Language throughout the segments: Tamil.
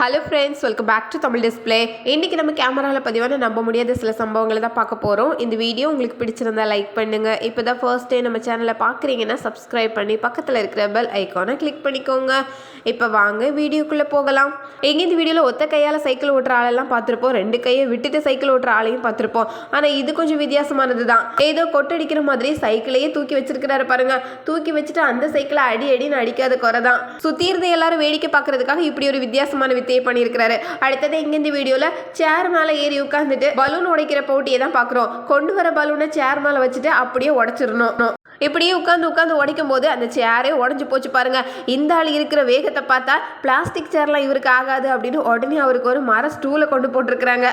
Hello friends, welcome back to Tamil display. இன்றைக்கி நம்ம கேமராவில் பதிவான நம்ப முடியாத சில சம்பவங்களை தான் பார்க்க போகிறோம். இந்த வீடியோ உங்களுக்கு பிடிச்சிருந்தா லைக் பண்ணுங்கள். இப்போ தான் ஃபர்ஸ்ட் டே நம்ம சேனலை பார்க்குறீங்கன்னா சப்ஸ்கிரைப் பண்ணி பக்கத்தில் இருக்கிற பெல் ஐக்கானை கிளிக் பண்ணிக்கோங்க. இப்போ வாங்க வீடியோக்குள்ளே போகலாம். எங்கே இந்த வீடியோவில் ஒத்த கையால் சைக்கிள் ஓட்டுற ஆளெல்லாம் பார்த்துருப்போம், ரெண்டு கையை விட்டுட்டு சைக்கிள் ஓட்டுற ஆளையும் பார்த்துருப்போம். ஆனால் இது கொஞ்சம் வித்தியாசமானது தான். ஏதோ கொட்டடிக்கிற மாதிரி சைக்கிளையே தூக்கி வச்சிருக்கிறாரு பாருங்க. தூக்கி வச்சுட்டு அந்த சைக்கிளை அடின்னு அடிக்காத குறை தான். சுற்றி இருந்த எல்லாரும் வேடிக்கை பார்க்கறதுக்காக இப்படி ஒரு வித்தியாசமான வித்தையை பண்ணியிருக்கிறாரு. அடுத்தது இங்க இந்த வீடியோல சேர் மேல ஏறி உட்கார்ந்துட்டு பலூன் உடைக்கிற போட்டியை தான் பாக்குறோம். கொண்டு வர பலூனை சேர் மேல வச்சுட்டு அப்படியே உடைச்சிடணும். இப்படியே உட்காந்து உடைக்கும் போது அந்த சேரே உடஞ்சி போச்சு பாருங்க. இந்த ஆள் இருக்கிற வேகத்தை பார்த்தா பிளாஸ்டிக் சேர்லாம் இவருக்கு ஆகாது அப்படின்னு உடனே அவருக்கு ஒரு மர ஸ்டூலை கொண்டு போட்டிருக்கிறாங்க.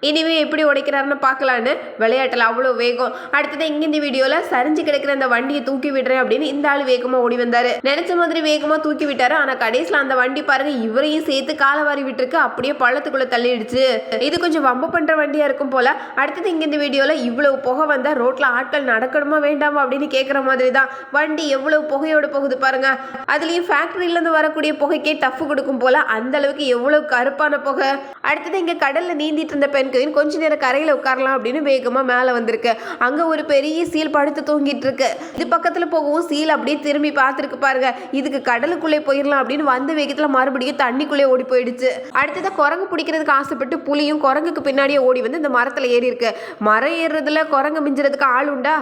இனிமே எப்படி உடைக்கிறாருன்னு பார்க்கலான்னு விளையாட்டில் அவ்வளோ வேகம். அடுத்தது இங்க இந்த வீடியோவில் சரிஞ்சு கிடக்கிற அந்த வண்டியை தூக்கி விடுறேன் அப்படின்னு இந்த ஆள் வேகமாக ஓடி வந்தார். நினைச்ச மாதிரி வேகமாக தூக்கி விட்டாரு. ஆனால் கடைசியில் அந்த வண்டி பாருங்க இவரையும் சேர்த்து காலை வாரி விட்டுருக்கு, அப்படியே பள்ளத்துக்குள்ளே தள்ளிடுச்சு. இது கொஞ்சம் வம்பு பண்ணுற வண்டியாக இருக்கும் போல. அடுத்தது இங்க இந்த வீடியோவில் இவ்வளவு புகை வந்தால் ரோட்டில் ஆட்கள் நடக்கணுமா வேண்டாமா அப்படின்னு கேட்குற மாதிரி தான் வண்டி எவ்வளவு புகையோடு போகுது பாருங்க. அதுலேயும் ஃபேக்டரியிலேருந்து வரக்கூடிய புகைக்கே டஃப் கொடுக்கும் போல, அந்த அளவுக்கு எவ்வளவு கருப்பான புகை. அடுத்தது இங்கே கடலில் நீந்திட்டு இருந்த பெண் கொஞ்ச நேரம் கரையில் உட்காரலாம் அப்படின்னு வேகமாக மேலே வந்திருக்கு. அங்கே ஒரு பெரிய சீல் படுத்து தூங்கிட்டு இருக்கு. இது பக்கத்தில் போகவும் சீல் அப்படியே திரும்பி பார்த்துருக்கு பாருங்க. இதுக்கு கடலுக்குள்ளே போயிடலாம் அப்படின்னு வந்த வேகத்தில் மறுபடியும் தண்ணிக்குள்ளே ஓடி போயிடுச்சு. அடுத்ததான் குரங்கு பிடிக்கிறதுக்கு ஆசைப்பட்டு புலியும் குரங்குக்கு பின்னாடியே ஓடி வந்து இந்த மரத்தில் ஏறி இருக்கு. மரம் ஏறுறதுல குரங்கு மிஞ்சுறதுக்கு ஆள் உண்டா?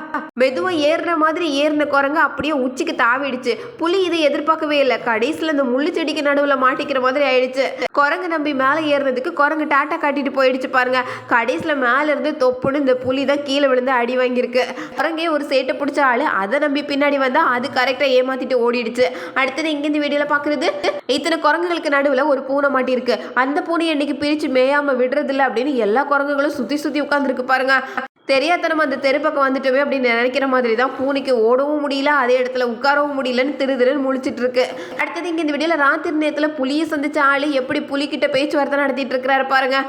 மெதுவாக ஏறின மாதிரி ஏறின குரங்கு அப்படியே உச்சிக்கு தாவிடுச்சு. புலி இதை எதிர்பார்க்கவே இல்லை. கடைசியில் இந்த முள்ளு செடிக்கு நடுவில் மாட்டிக்கிற மாதிரி ஆயிடுச்சு. குரங்கு நம்பி மேலே ஏறினதுக்கு குரங்கு டாட்டா காட்டிட்டு போயிடுச்சு பாருங்க. கடைசியில் மேல இருந்து தொப்புன்னு இந்த புலி தான் கீழே விழுந்து அடி வாங்கியிருக்கு. குரங்கே ஒரு சேட்டை பிடிச்ச ஆளு அதை நம்பி பின்னாடி வந்தா அது கரெக்டா ஏமாத்திட்டு ஓடிடுச்சு. அடுத்தது இங்க இந்த வீடியோல பாக்குறது, இத்தனை குரங்குகளுக்கு நடுவில் ஒரு பூனை மாட்டி இருக்கு. அந்த பூனையை இன்னைக்கு பிரிச்சு மேயாம விடுறது இல்லை அப்படின்னு எல்லா குரங்குகளும் சுத்தி சுத்தி உட்காந்துருக்கு பாருங்க. தெரியாதனமா அந்த தெரு பக்கம் வந்துட்டோமே அப்படின்னு நினைக்கிற மாதிரி தான் பூனைக்கு ஓடவும் முடியல, அதே இடத்துல உட்காரவும் முடியலன்னு திருன்னு முழிச்சிட்டு இருக்கு. அடுத்தது இங்க இந்த வீடியோல ராத்திரி நேரத்துல புலியை சந்திச்ச ஆளு எப்படி புலிகிட்ட பேச்சுவார்த்தை நடத்திட்டு இருக்கிறாரு பாருங்க.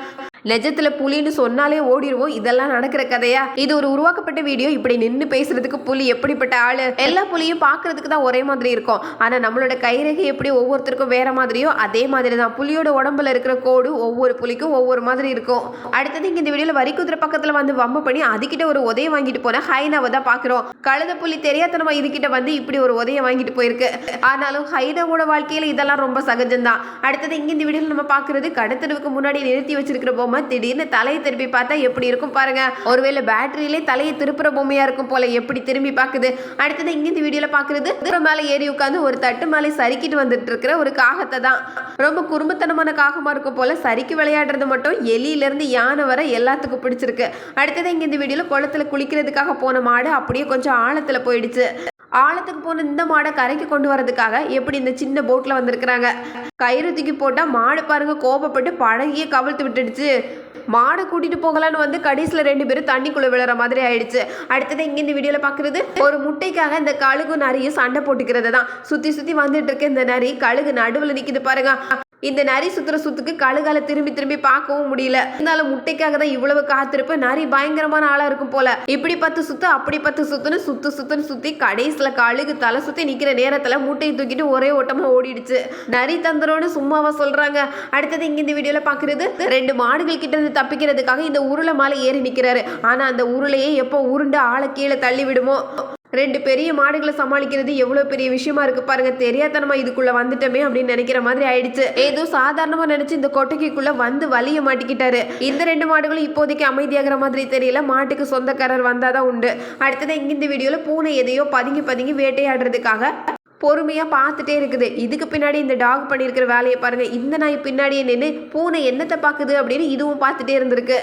நிஜத்துல புலின்னு சொன்னாலே ஓடிடுவோம், இதெல்லாம் நடக்கிற கதையா? இது ஒரு உருவாக்கப்பட்ட வீடியோ. இப்படி நின்று பேசுறதுக்கு புலி எப்படிப்பட்ட ஆளு? எல்லா புலியும் பாக்குறதுக்கு தான் ஒரே மாதிரி இருக்கும், ஆனா நம்மளோட கைரேகை எப்படி ஒவ்வொருத்தருக்கும் வேற மாதிரியோ அதே மாதிரி தான் புலியோட உடம்புல இருக்கிற கோடு ஒவ்வொரு புலிக்கும் ஒவ்வொரு மாதிரி இருக்கும். அடுத்தது இங்க இந்த வீடியோல வரி குதிரை பக்கத்துல வந்து வம்பு பண்ணி அதுகிட்ட ஒரு உதய வாங்கிட்டு போன ஹைனாவை தான் பாக்குறோம். கழுத புலி தெரியாதனமா இதுகிட்ட வந்து இப்படி ஒரு உதய வாங்கிட்டு போயிருக்கு. ஆனாலும் ஹைனாவோட வாழ்க்கையில இதெல்லாம் ரொம்ப சகஜம்தான். அடுத்தது இங்க இந்த வீடியோல நம்ம பாக்குறது கடத்தலுக்கு முன்னாடி நிறுத்தி வச்சிருக்கிற திடீர்னு தலையை திருப்பி பார்த்தா எப்படி இருக்கும் பாருங்க. ஒருவேளை பேட்டரியிலே தலையை திருப்புற பொம்மையா இருக்கும் போல எப்படி திரும்பி பாக்குது. அடுத்தது இங்க இந்த வீடியோல பாக்குறது மேல ஏறி உட்காந்து ஒரு தட்டு மேலே சறுக்கிட்டு வந்துட்டு இருக்கிற ஒரு காகத்தை தான். ரொம்ப குறும்புத்தனமான காகமா இருக்கும் போல. சறுக்கி விளையாடுறது மட்டும் எலியில இருந்து யானை வர எல்லாத்துக்கும் பிடிச்சிருக்கு. அடுத்தது இங்க இந்த வீடியோல குளத்துல குளிக்கிறதுக்காக போன மாடு அப்படியே கொஞ்சம் ஆழத்துல போயிடுச்சு. ஆழத்துக்கு போன இந்த மாடை கரைக்கு கொண்டு வரதுக்காக எப்படி இந்த சின்ன போட்ல வந்திருக்கிறாங்க. கயிறு தூக்கி போட்டா மாடு பாருங்க கோபப்பட்டு பழகியே கவிழ்த்து விட்டுடுச்சு. மாடை கூட்டிட்டு போகலான்னு வந்து கடைசியில் ரெண்டு பேரும் தண்ணிக்குள்ள விழுற மாதிரி ஆயிடுச்சு. அடுத்தது இங்க இந்த வீடியோல பாக்குறது ஒரு முட்டைக்காக இந்த கழுகு நரியும் சண்டை போட்டுக்கிறது தான். சுத்தி சுத்தி வந்துட்டு இருக்க இந்த நரி கழுகு நடுவில் நிக்குது பாருங்க. இந்த நரி சுத்துற சுத்துக்கு கழுகால திரும்பி பார்க்கவும் முடியல. இருந்தாலும் முட்டைக்காக தான் இவ்வளவு காத்திருப்பு. நரி பயங்கரமான ஆளா இருக்கும் போல. இப்படி 10 சுத்து அப்படி 10 சுத்துன்னு சுத்துன்னு சுத்தி கடைசியில கழுகு தலை சுத்தி நிக்கிற நேரத்துல முட்டையை தூக்கிட்டு ஒரே ஓட்டமா ஓடிடுச்சு. நரி தந்திரோன்னு சும்மாவா சொல்றாங்க. அடுத்தது இங்க இந்த வீடியோல பாக்குறது, ரெண்டு மாடுகள் கிட்ட இருந்து தப்பிக்கிறதுக்காக இந்த உருளை மேல ஏறி நிக்கிறாரு. ஆனா அந்த உருளையே எப்போ உருண்டு ஆளை கீழே தள்ளி விடுமோ. ரெண்டு பெரிய மாடுகளை சமாளிக்கிறது எவ்வளவு பெரிய விஷயமா இருக்கு பாருங்க. தெரியாதனமா இதுக்குள்ள வந்துட்டோமே அப்படின்னு நினைக்கிற மாதிரி ஆயிடுச்சு. ஏதோ சாதாரணமா நினைச்சு இந்த கொட்டைக்குள்ள வந்து வலிய மாட்டிக்கிட்டாரு. இந்த ரெண்டு மாடுகளும் இப்போதைக்கு அமைதியாகிற மாதிரி தெரியல. மாட்டுக்கு சொந்தக்காரர் வந்தாதான் உண்டு. அடுத்தது இங்க இந்த வீடியோல பூனை எதையோ பதுங்கி வேட்டையாடுறதுக்காக பொறுமையா பார்த்துட்டே இருக்குது. இதுக்கு பின்னாடி இந்த டாக் பண்ணியிருக்கிற வேலையை பாருங்க. இந்த நாய் பின்னாடியே நின்று பூனை என்னத்தை பாக்குது அப்படின்னு இதுவும் பார்த்துட்டே இருந்திருக்கு.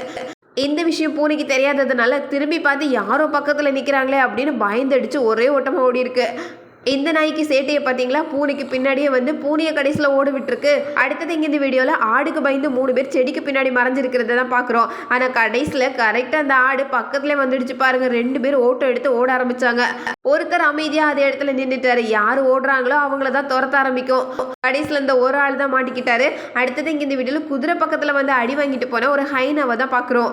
இந்த விஷயம் பூனைக்கு தெரியாததுனால திரும்பி பார்த்து யாரோ பக்கத்தில் நிற்கிறாங்களே அப்படின்னு பயந்தடிச்சு ஒரே ஓட்டமாக ஓடி இருக்கு. இந்த நாய்க்கு சேட்டையை பார்த்தீங்களா? பூனைக்கு பின்னாடியே வந்து பூனையை கடைசியில் ஓட விட்டுருக்கு. அடுத்தது இங்கே இந்த வீடியோவில் ஆடுக்கு பயந்து 3 பேர் செடிக்கு பின்னாடி மறைஞ்சிருக்கிறத தான் பார்க்குறோம். ஆனால் கடைசியில் கரெக்டாக அந்த ஆடு பக்கத்துலேயே வந்துடுச்சு பாருங்க. 2 பேர் ஓட்டம் எடுத்து ஓட ஆரம்பிச்சாங்க. ஒருத்தர் அமைதியாக அதே இடத்துல நின்றுட்டாரு. யார் ஓடுறாங்களோ அவங்கள தான் துரத்த ஆரம்பிக்கும். கடைசியில் இந்த ஒரு ஆள் தான் மாட்டிக்கிட்டாரு. அடுத்தது இங்கே இந்த வீடியோவில் குதிரை பக்கத்தில் வந்து அடி வாங்கிட்டு போன ஒரு ஹைனாவை தான் பார்க்குறோம்.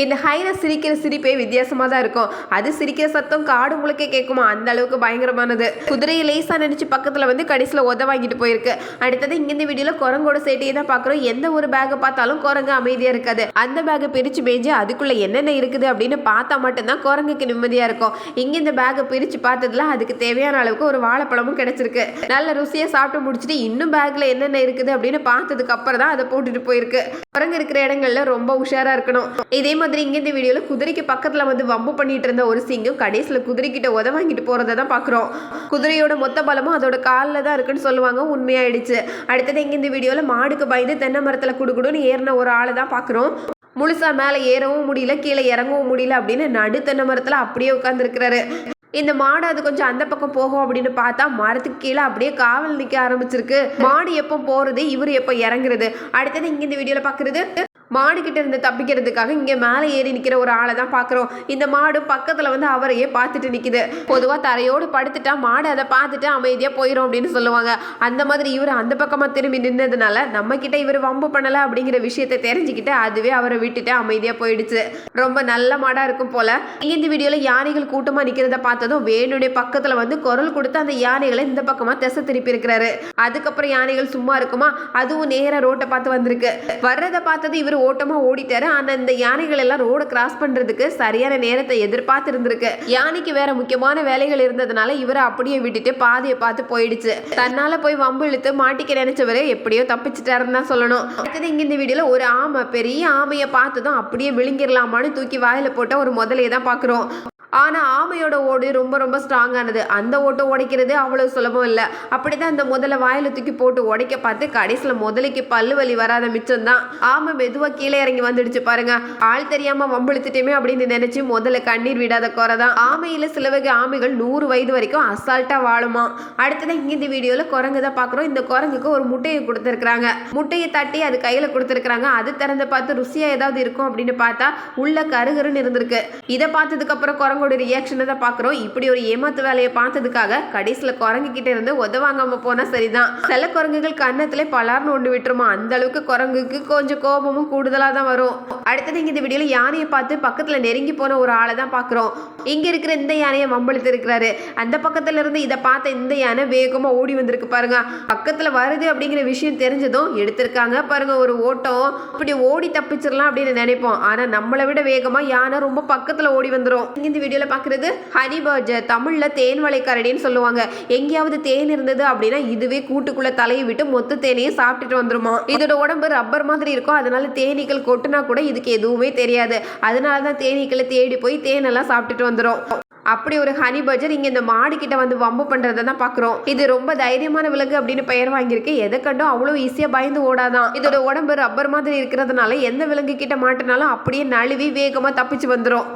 இந்த ஹைனா சிரிக்கிற சிரிப்பே வித்தியாசமாக தான் இருக்கும். அது சிரிக்கிற சத்தம் காடு முழுக்க கேட்குமா, அந்த அளவுக்கு பயங்கரமானது. குதிரையை லேசாக நினைச்சு பக்கத்தில் வந்து கடைசியில் உத வாங்கிட்டு போயிருக்கு. அடுத்தது இங்க இந்த வீடியோல குரங்கோட சேட்டையை தான் பார்க்குறோம். எந்த ஒரு பேக்கை பார்த்தாலும் குரங்கு அமைதியாக இருக்காது. அந்த பேக்கை பிரித்து மேய்ஞ்சி அதுக்குள்ள என்னென்ன இருக்குது அப்படின்னு பார்த்தா மட்டும்தான் குரங்குக்கு நிம்மதியாக இருக்கும். இங்கே இந்த பேக்கை பிரித்து பார்த்ததுல அதுக்கு தேவையான அளவுக்கு ஒரு வாழைப்பழமும் கிடைச்சிருக்கு. நல்ல ருசியாக சாப்பிட்டு முடிச்சுட்டு இன்னும் பேக்கில் என்னென்ன இருக்குது அப்படின்னு பார்த்ததுக்கு அப்புறம் தான் அதை போட்டுட்டு போயிருக்கு. குரங்கு இருக்கிற இடங்கள்ல ரொம்ப உஷாராக இருக்கணும். இதே மாதிரி இங்கே இந்த வீடியோவில் குதிரைக்கு பக்கத்தில் வந்து வம்பு பண்ணிட்டு இருந்த ஒரு சிங்கம் கடைசியில் குதிரைக்கிட்ட உத வாங்கிட்டு போகிறத தான் பார்க்குறோம். குதிரையோட மொத்த பலமும் அதோட காலில் தான் இருக்குன்னு சொல்லுவாங்க. உண்மையாயிடுச்சு. அடுத்தது இங்கே இந்த வீடியோவில் மாடுக்கு பயந்து தென்னை மரத்தில் குடுகுடுன்னு ஏறின ஒரு ஆளை தான் பார்க்குறோம். முழுசா மேலே ஏறவும் முடியல, கீழே இறங்கவும் முடியல அப்படின்னு நடு தென்னை மரத்தில் அப்படியே உட்காந்துருக்கிறாரு. இந்த மாடு அது கொஞ்சம் அந்த பக்கம் போகும் அப்படின்னு பார்த்தா மரத்துக்கு கீழே அப்படியே காவல் நிற்க ஆரம்பிச்சிருக்கு. மாடு எப்போ போகிறது, இவர் எப்போ இறங்குறது. அடுத்தது இங்கே இந்த வீடியோவில் பார்க்குறது மாடு கிட்ட இருந்து தப்பிக்கிறதுக்காக இங்கே மேலே ஏறி நிற்கிற ஒரு ஆளை தான் பார்க்குறோம். இந்த மாடு பக்கத்தில் வந்து அவரையே பார்த்துட்டு நிற்கிது. பொதுவாக தரையோடு படுத்துட்டா மாடு அதை பார்த்துட்டு அமைதியாக போயிடும் அப்படின்னு சொல்லுவாங்க. அந்த மாதிரி இவர் அந்த பக்கமாக திரும்பி நின்றதுனால நம்ம கிட்ட இவர் வம்பு பண்ணலை அப்படிங்கிற விஷயத்தை தெரிஞ்சுக்கிட்டு அதுவே அவரை விட்டுட்டு அமைதியாக போயிடுச்சு. ரொம்ப நல்ல மாடாக இருக்கும் போல. இந்த வீடியோவில் யானைகள் கூட்டமாக நிற்கிறத பார்த்ததும் வேணுடைய பக்கத்தில் வந்து குரல் கொடுத்து அந்த யானைகளை இந்த பக்கமாக திசை திருப்பி இருக்கிறாரு. அதுக்கப்புறம் யானைகள் சும்மா இருக்குமா, அதுவும் நேராக ரோட்டை பார்த்து வந்திருக்கு. வர்றதை பார்த்தது இவர் ஓட்டமா ஓடிட்டாரு. ஆனா இந்த யானைகள் எல்லாம் ரோட கிராஸ் பண்றதுக்கு சரியான நேரத்தை எதிர்பார்த்து இருந்திருக்கு. யானைக்கு வேற முக்கியமான வேலைகள் இருந்ததுனால இவரை அப்படியே விட்டுட்டு பாதையை பார்த்து போயிடுச்சு. தன்னால போய் வம்பு இழுத்து மாட்டிக்க நினைச்சவரு எப்படியோ தப்பிச்சுட்டாருன்னு தான் சொல்லணும். அடுத்தது இங்க இந்த வீடியோல ஒரு ஆமை பெரிய ஆமையை பார்த்ததும் அப்படியே விழுங்கிடலாமான்னு தூக்கி வாயில போட்ட ஒரு முதலையை தான் பாக்குறோம். ஆனால் ஆமையோட ஓடு ரொம்ப ரொம்ப ஸ்ட்ராங்கானது. அந்த ஓட்டை உடைக்கிறது அவ்வளோ சுலபம் இல்லை. அப்படி தான் அந்த முதல்ல வாயில் தூக்கி போட்டு உடைக்க பார்த்து கடைசியில் முதலைக்கு பல்லு வலி வராத மிச்சம்தான். ஆமை மெதுவாக கீழே இறங்கி வந்துடுச்சு பாருங்க. ஆள் தெரியாமல் வம்பிழுத்துட்டேமே அப்படின்னு நினைச்சு முதல்ல கண்ணீர் விடாத குறை தான். ஆமையில் சில வகை ஆமைகள் 100 வயது வரைக்கும் அசால்ட்டாக வாழுமா. அடுத்ததான் இங்கே இந்த வீடியோவில் குரங்கு தான் பார்க்குறோம். இந்த குரங்குக்கு ஒரு முட்டையை கொடுத்துருக்குறாங்க. முட்டையை தட்டி அது கையில் கொடுத்துருக்குறாங்க. அது திறந்து பார்த்து ருசியாக ஏதாவது இருக்கும் அப்படின்னு பார்த்தா உள்ள கருகருன்னு இருந்திருக்கு. இதை பார்த்ததுக்கு அப்புறம் குரங்கு ரியாக்ஷனை தான் பார்க்குறோம். இப்படி ஒரு ஏமாத்து வேலையை பார்த்ததுக்காக கடைசியில் குரங்கு கிட்ட இருந்து உதவாங்காம போனா சரிதான். சில குரங்குகள் கன்னத்திலே பலார்னு ஒன்று விட்டுருமா. அந்த அளவுக்கு குரங்குக்கு கொஞ்சம் கோபமும் கூடுதலாக தான் வரும். அடுத்தது இங்க இந்த வீடியோல யானையை பார்த்து பக்கத்துல நெருங்கி போன ஒரு ஆளை தான் பார்க்குறோம். இங்க இருக்கிற இந்த யானையை வம்பழுத்து இருக்கிறாரு. அந்த பக்கத்துல இருந்து இதை பார்த்த இந்த யானை வேகமா ஓடி வந்திருக்கு பாருங்க. பக்கத்துல வருது அப்படிங்கிற விஷயம் தெரிஞ்சதும் எடுத்திருக்காங்க பாருங்க ஒரு ஓட்டம். இப்படி ஓடி தப்பிச்சிடலாம் அப்படின்னு நினைப்போம். ஆனா நம்மளை விட வேகமா யானை ரொம்ப பக்கத்துல ஓடி வந்துடும். இந்த வீடியோல பார்க்குறது ஹனி பர்ஜர், தமிழ்ல தேன் வளைக்கரடின்னு சொல்லுவாங்க. எங்கேயாவது தேன் இருந்தது அப்படின்னா இதுவே கூட்டுக்குள்ள தலையை விட்டு மொத்த தேனையும் சாப்பிட்டுட்டு வந்துருமா. இதோட உடம்பு ரப்பர் மாதிரி இருக்கும். அதனால தேனீக்கள் கொட்டுனா கூட இதுக்கு எதுவுமே தெரியாது. அதனாலதான் தேனீக்களை தேடி போய் தேனெல்லாம் சாப்பிட்டுட்டு வந்துடும். அப்படி ஒரு ஹனி பர்ஜர் இங்க இந்த மாடு கிட்ட வந்து வம்பு பண்றதை தான் பாக்குறோம். இது ரொம்ப தைரியமான விலங்கு அப்படின்னு பெயர் வாங்கியிருக்கு. எதை கண்டும் அவ்வளவு ஈஸியா பயந்து ஓடாதான். இதோட உடம்பு ரப்பர் மாதிரி இருக்கிறதுனால எந்த விலங்கு கிட்ட மாட்டினாலும் அப்படியே நழுவி வேகமா தப்பிச்சு வந்துடும்.